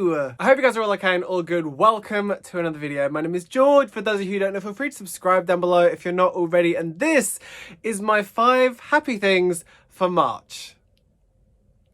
Hello! I hope you guys are all okay and all good. Welcome to another video. My name is George. For those of you who don't know, feel free to subscribe down below if you're not already. And this is my 5 happy things for March.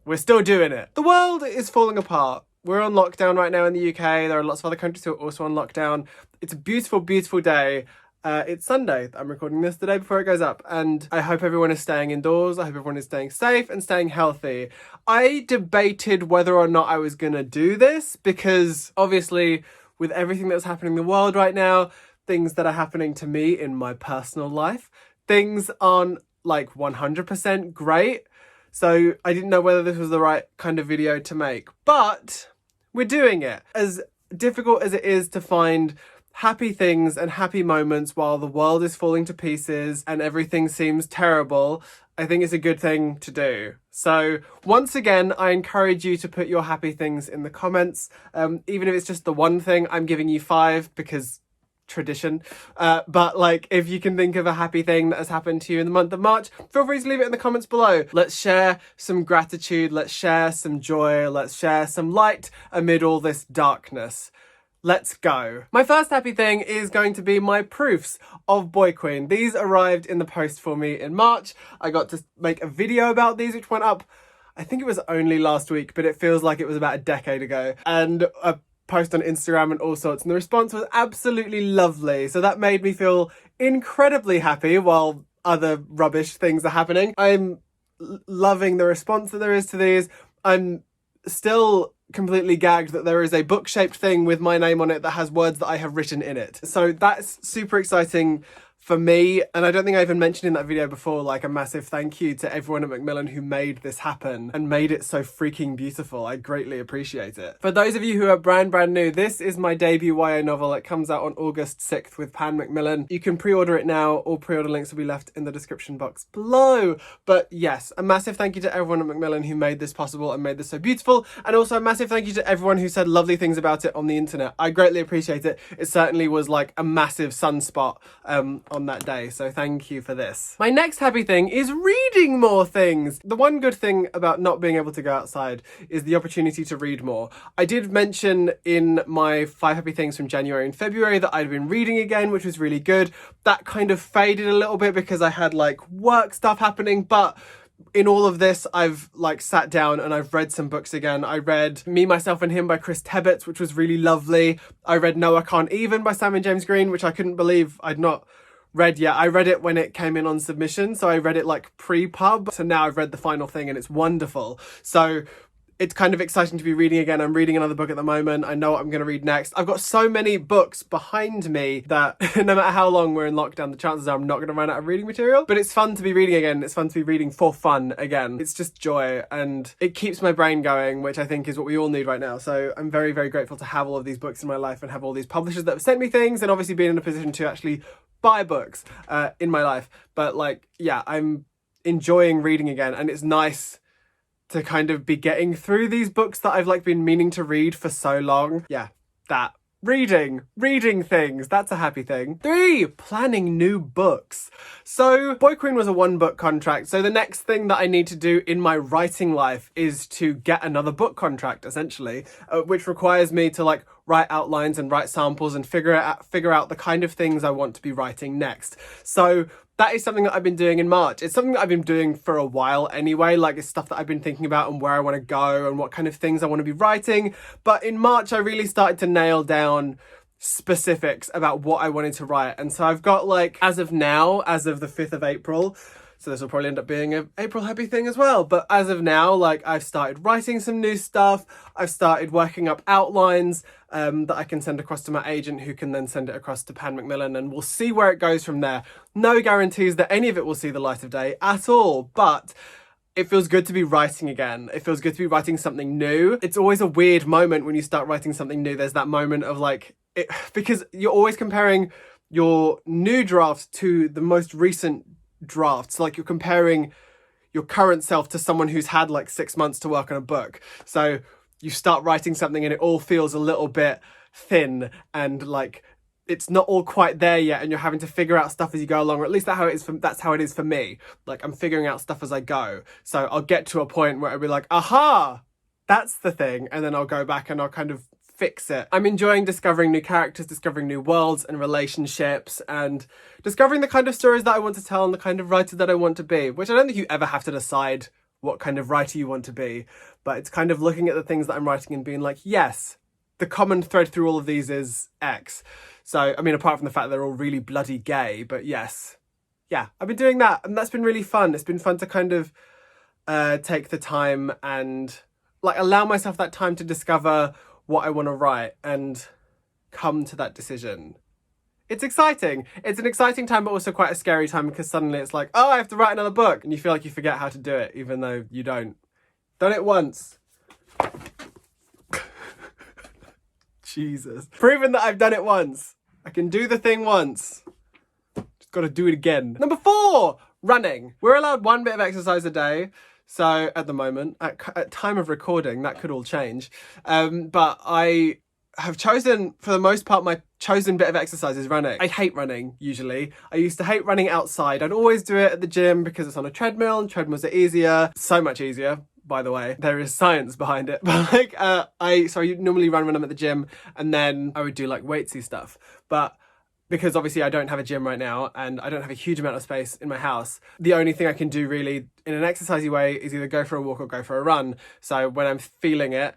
We're still doing it. The world is falling apart. We're on lockdown right now in the UK. There are lots of other countries who are also on lockdown. It's a beautiful, beautiful day. It's Sunday. I'm recording this the day before it goes up, and I hope everyone is staying indoors. I hope everyone is staying safe and staying healthy. I debated whether or not I was gonna do this because obviously with everything that's happening in the world right now, things that are happening to me in my personal life, things aren't like 100% great. So I didn't know whether this was the right kind of video to make, but we're doing it. As difficult as it is to find happy things and happy moments while the world is falling to pieces and everything seems terrible, I think it's a good thing to do. So once again, I encourage you to put your happy things in the comments. Even if it's just the one thing, I'm giving you 5 because tradition. But like, if you can think of a happy thing that has happened to you in the month of March, feel free to leave it in the comments below. Let's share some gratitude. Let's share some joy. Let's share some light amid all this darkness. Let's go. My first happy thing is going to be my proofs of Boy Queen. These arrived in the post for me in March. I got to make a video about these, which went up, I think it was only last week, but it feels like it was about a decade ago. And a post on Instagram and all sorts. And the response was absolutely lovely. So that made me feel incredibly happy while other rubbish things are happening. I'm loving the response that there is to these. I'm still completely gagged that there is a book-shaped thing with my name on it that has words that I have written in it. So that's super exciting for me, and I don't think I even mentioned in that video before, like, a massive thank you to everyone at Macmillan who made this happen and made it so freaking beautiful. I greatly appreciate it. For those of you who are brand new, this is my debut YA novel. It comes out on August 6th with Pan Macmillan. You can pre-order it now. All pre-order links will be left in the description box below. But yes, a massive thank you to everyone at Macmillan who made this possible and made this so beautiful, and also a massive thank you to everyone who said lovely things about it on the internet. I greatly appreciate it. It certainly was like a massive sunspot on that day, so thank you for this. My next happy thing is reading more things. The one good thing about not being able to go outside is the opportunity to read more. I did mention in my 5 happy things from January and February that I'd been reading again, which was really good. That kind of faded a little bit because I had like work stuff happening, but in all of this, I've like sat down and I've read some books again. I read Me, Myself and Him by Chris Tebbets, which was really lovely. I read No, I Can't Even by Sam and James Green, which I couldn't believe I'd not read yet. I read it when it came in on submission, so I read it like pre-pub. So now I've read the final thing and it's wonderful. So it's kind of exciting to be reading again. I'm reading another book at the moment. I know what I'm going to read next. I've got so many books behind me that no matter how long we're in lockdown, the chances are I'm not going to run out of reading material. But it's fun to be reading again. It's fun to be reading for fun again. It's just joy and it keeps my brain going, which I think is what we all need right now. So I'm very, very grateful to have all of these books in my life and have all these publishers that have sent me things, and obviously being in a position to actually buy books in my life. But like, yeah, I'm enjoying reading again, and it's nice to kind of be getting through these books that I've like been meaning to read for so long. Yeah, that. Reading things, that's a happy thing. 3, planning new books. So Boy Queen was a 1-book contract, so the next thing that I need to do in my writing life is to get another book contract, essentially, which requires me to like write outlines and write samples and figure out the kind of things I want to be writing next. So that is something that I've been doing in March. It's something that I've been doing for a while anyway, like it's stuff that I've been thinking about and where I want to go and what kind of things I want to be writing. But in March, I really started to nail down specifics about what I wanted to write. And so I've got like, as of now, as of the 5th of April, so this will probably end up being an April happy thing as well. But as of now, like I've started writing some new stuff. I've started working up outlines that I can send across to my agent, who can then send it across to Pan Macmillan, and we'll see where it goes from there. No guarantees that any of it will see the light of day at all, but it feels good to be writing again. It feels good to be writing something new. It's always a weird moment when you start writing something new. There's that moment of like, because you're always comparing your new draft to the most recent drafts. Like you're comparing your current self to someone who's had like 6 months to work on a book. So you start writing something and it all feels a little bit thin and like it's not all quite there yet, and you're having to figure out stuff as you go along, or at least that's how it is for me. Like I'm figuring out stuff as I go. So I'll get to a point where I'll be like, aha, That's the thing. And then I'll go back and I'll kind of fix it. I'm enjoying discovering new characters, discovering new worlds and relationships, and discovering the kind of stories that I want to tell and the kind of writer that I want to be, which I don't think you ever have to decide what kind of writer you want to be, but it's kind of looking at the things that I'm writing and being like, yes, the common thread through all of these is X. So, I mean, apart from the fact that they're all really bloody gay, but yes. Yeah, I've been doing that, and that's been really fun. It's been fun to kind of take the time and like allow myself that time to discover what I want to write and come to that decision. It's exciting. It's an exciting time, but also quite a scary time, because suddenly it's like, oh, I have to write another book. And you feel like you forget how to do it, even though you don't. Done it once. Jesus. Proven that I've done it once. I can do the thing once. Just got to do it again. Number 4, running. We're allowed 1 bit of exercise a day. So at the moment, at time of recording, that could all change. But I have chosen, for the most part, my chosen bit of exercise is running. I hate running, usually. I used to hate running outside. I'd always do it at the gym because it's on a treadmill, and treadmills are easier. So much easier, by the way. There is science behind it. But like, I normally run when I'm at the gym, and then I would do like weightsy stuff. But because obviously I don't have a gym right now and I don't have a huge amount of space in my house, the only thing I can do really in an exercisey way is either go for a walk or go for a run. So when I'm feeling it,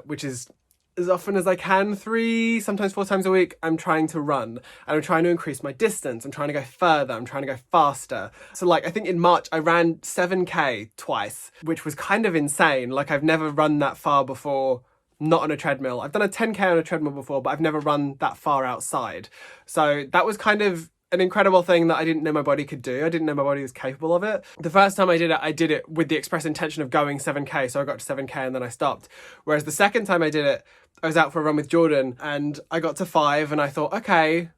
which is as often as I can, 3, sometimes 4 times a week, I'm trying to run, and I'm trying to increase my distance. I'm trying to go further. I'm trying to go faster. So like, I think in March I ran 7K twice, which was kind of insane. Like, I've never run that far before. Not on a treadmill. I've done a 10K on a treadmill before, but I've never run that far outside. So that was kind of an incredible thing that I didn't know my body could do. I didn't know my body was capable of it. The first time I did it with the express intention of going 7K. So I got to 7K and then I stopped. Whereas the second time I did it, I was out for a run with Jordan and I got to 5 and I thought, okay,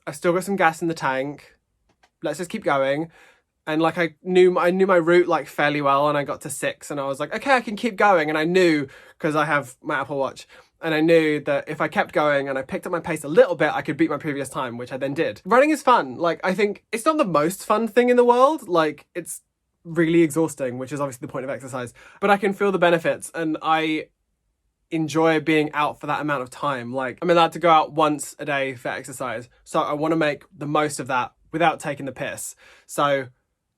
I've still got some gas in the tank. Let's just keep going. And like, I knew my route like fairly well, and I got to 6 and I was like, okay, I can keep going. And I knew, because I have my Apple Watch, and I knew that if I kept going and I picked up my pace a little bit, I could beat my previous time, which I then did. Running is fun. Like, I think it's not the most fun thing in the world. Like, it's really exhausting, which is obviously the point of exercise, but I can feel the benefits, and I enjoy being out for that amount of time. Like, I'm allowed to go out once a day for exercise. So I want to make the most of that without taking the piss. So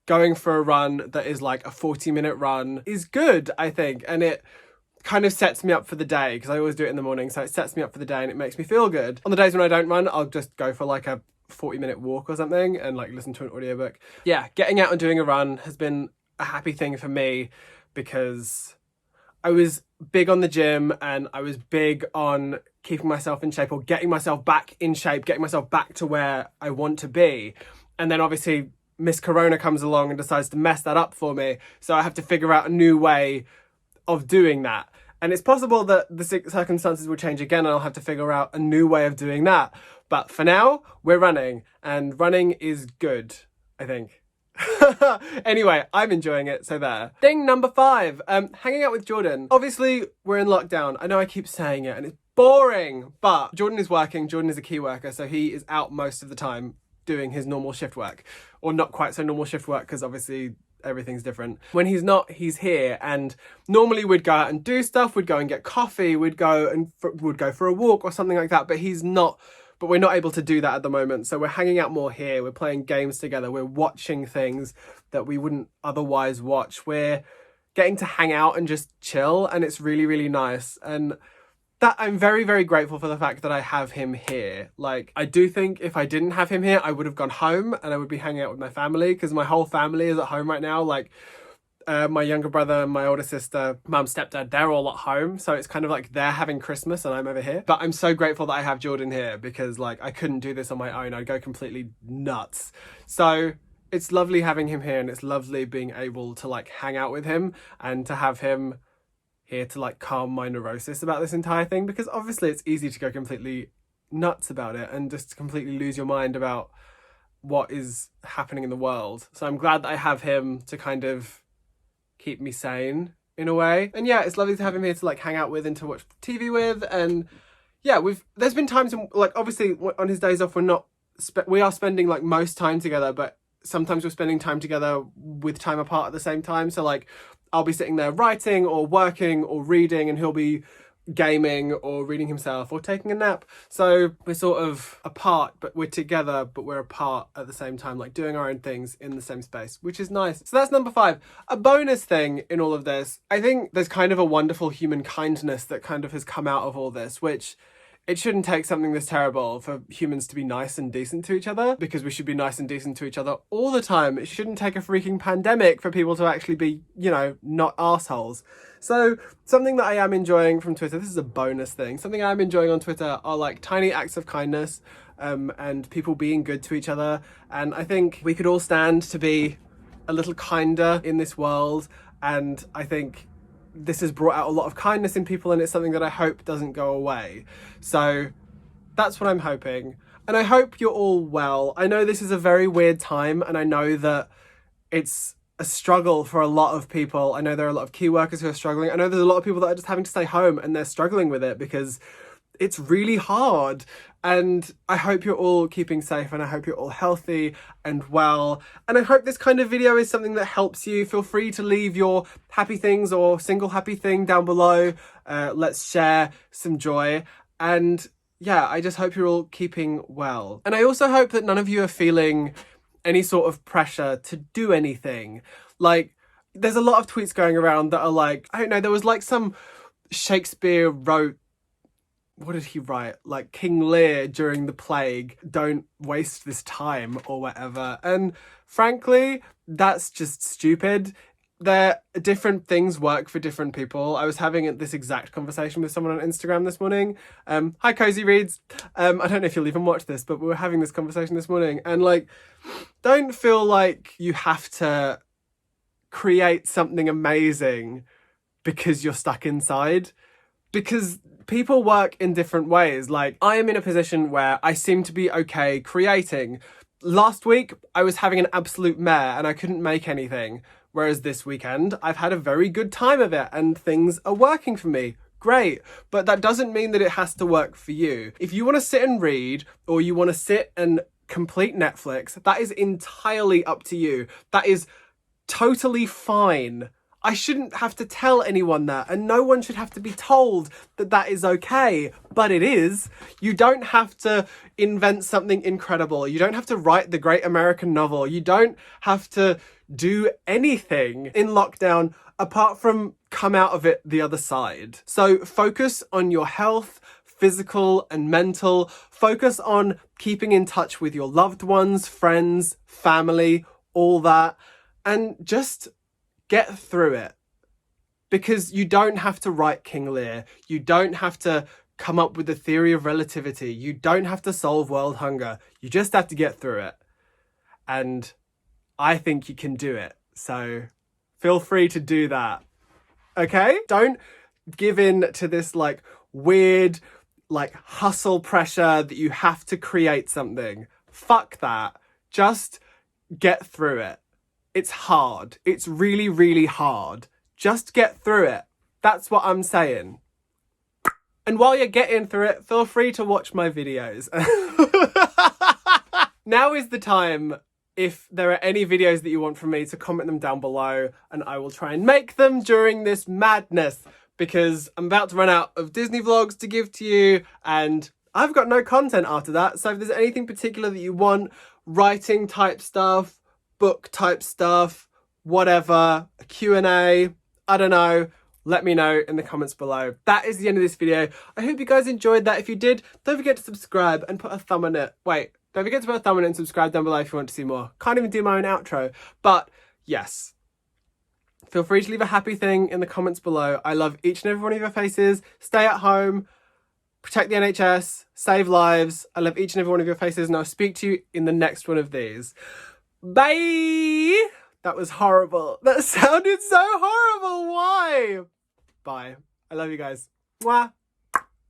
going for a run that is like a 40-minute run is good, I think. And it kind of sets me up for the day, because I always do it in the morning. So it sets me up for the day and it makes me feel good. On the days when I don't run, I'll just go for like a 40-minute walk or something and like listen to an audiobook. Yeah, getting out and doing a run has been a happy thing for me, because I was big on the gym and I was big on keeping myself in shape, or getting myself back in shape, getting myself back to where I want to be. And then obviously Miss Corona comes along and decides to mess that up for me. So I have to figure out a new way of doing that. And it's possible that the circumstances will change again and I'll have to figure out a new way of doing that. But for now, we're running, and running is good, I think. Anyway, I'm enjoying it, so there. Thing number 5, hanging out with Jordan. Obviously, we're in lockdown. I know I keep saying it and it's boring, but Jordan is working. Jordan is a key worker, so he is out most of the time doing his normal shift work, or not quite so normal shift work, because obviously everything's different. When he's not, he's here, and normally we'd go out and do stuff. We'd go and get coffee. We'd go for a walk or something like that, but he's not. But we're not able to do that at the moment. So we're hanging out more here. We're playing games together. We're watching things that we wouldn't otherwise watch. We're getting to hang out and just chill. And it's really, really nice. And that I'm very, very grateful for the fact that I have him here. Like, I do think if I didn't have him here, I would have gone home and I would be hanging out with my family, because my whole family is at home right now. Like, my younger brother, my older sister, mum, stepdad, they're all at home. So it's kind of like they're having Christmas and I'm over here. But I'm so grateful that I have Jordan here, because like, I couldn't do this on my own. I'd go completely nuts. So it's lovely having him here, and it's lovely being able to like hang out with him and to have him here to like calm my neurosis about this entire thing, because obviously it's easy to go completely nuts about it and just completely lose your mind about what is happening in the world. So I'm glad that I have him to kind of keep me sane in a way. And yeah, it's lovely to have him here to like hang out with and to watch TV with. And yeah, there's been times when, like, obviously on his days off, we are spending like most time together, but sometimes we're spending time together with time apart at the same time. So like, I'll be sitting there writing or working or reading, and he'll be gaming or reading himself or taking a nap. So we're sort of apart, but we're together, but we're apart at the same time, like doing our own things in the same space, which is nice. So that's number 5. A bonus thing in all of this, I think there's kind of a wonderful human kindness that kind of has come out of all this, which it shouldn't take something this terrible for humans to be nice and decent to each other, because we should be nice and decent to each other all the time. It shouldn't take a freaking pandemic for people to actually be, you know, not assholes. So something that I am enjoying from Twitter, this is a bonus thing, something I'm enjoying on Twitter are like tiny acts of kindness and people being good to each other. And I think we could all stand to be a little kinder in this world. And I think this has brought out a lot of kindness in people, and it's something that I hope doesn't go away. So that's what I'm hoping. And I hope you're all well. I know this is a very weird time, and I know that it's a struggle for a lot of people. I know there are a lot of key workers who are struggling. I know there's a lot of people that are just having to stay home and they're struggling with it because it's really hard. And I hope you're all keeping safe, and I hope you're all healthy and well. And I hope this kind of video is something that helps you. Feel free to leave your happy things or single happy thing down below. Let's share some joy. And yeah, I just hope you're all keeping well. And I also hope that none of you are feeling any sort of pressure to do anything. Like, there's a lot of tweets going around that are like, I don't know, there was like some Shakespeare wrote, what did he write? Like King Lear during the plague, don't waste this time or whatever. And frankly, that's just stupid. Different things work for different people. I was having this exact conversation with someone on Instagram this morning. Hi, Cozy Reads. I don't know if you'll even watch this, but we were having this conversation this morning. And like, don't feel like you have to create something amazing because you're stuck inside. Because people work in different ways. Like, I am in a position where I seem to be okay creating. Last week, I was having an absolute mare and I couldn't make anything. Whereas this weekend, I've had a very good time of it and things are working for me. Great. But that doesn't mean that it has to work for you. If you want to sit and read, or you want to sit and complete Netflix, that is entirely up to you. That is totally fine. I shouldn't have to tell anyone that, and no one should have to be told that that is okay, but it is. You don't have to invent something incredible. You don't have to write the great American novel. You don't have to do anything in lockdown apart from come out of it the other side. So focus on your health, physical and mental. Focus on keeping in touch with your loved ones, friends, family, all that, and just get through it. Because you don't have to write King Lear. You don't have to come up with the theory of relativity. You don't have to solve world hunger. You just have to get through it. And I think you can do it. So feel free to do that. Okay? Don't give in to this like weird like hustle pressure that you have to create something. Fuck that. Just get through it. It's hard. It's really, really hard. Just get through it. That's what I'm saying. And while you're getting through it, feel free to watch my videos. Now is the time, if there are any videos that you want from me, to comment them down below and I will try and make them during this madness, because I'm about to run out of Disney vlogs to give to you and I've got no content after that. So if there's anything particular that you want, writing type stuff, book type stuff, whatever, a Q&A, I don't know, let me know in the comments below. That is the end of this video. I hope you guys enjoyed that. If you did, don't forget to subscribe and put a thumb on it. Wait, don't forget to put a thumb on it and subscribe down below if you want to see more. Can't even do my own outro. But yes, feel free to leave a happy thing in the comments below. I love each and every one of your faces. Stay at home, protect the NHS, save lives. I love each and every one of your faces, and I'll speak to you in the next one of these. Bye! That was horrible. That sounded so horrible. Why? Bye. I love you guys. Mwah.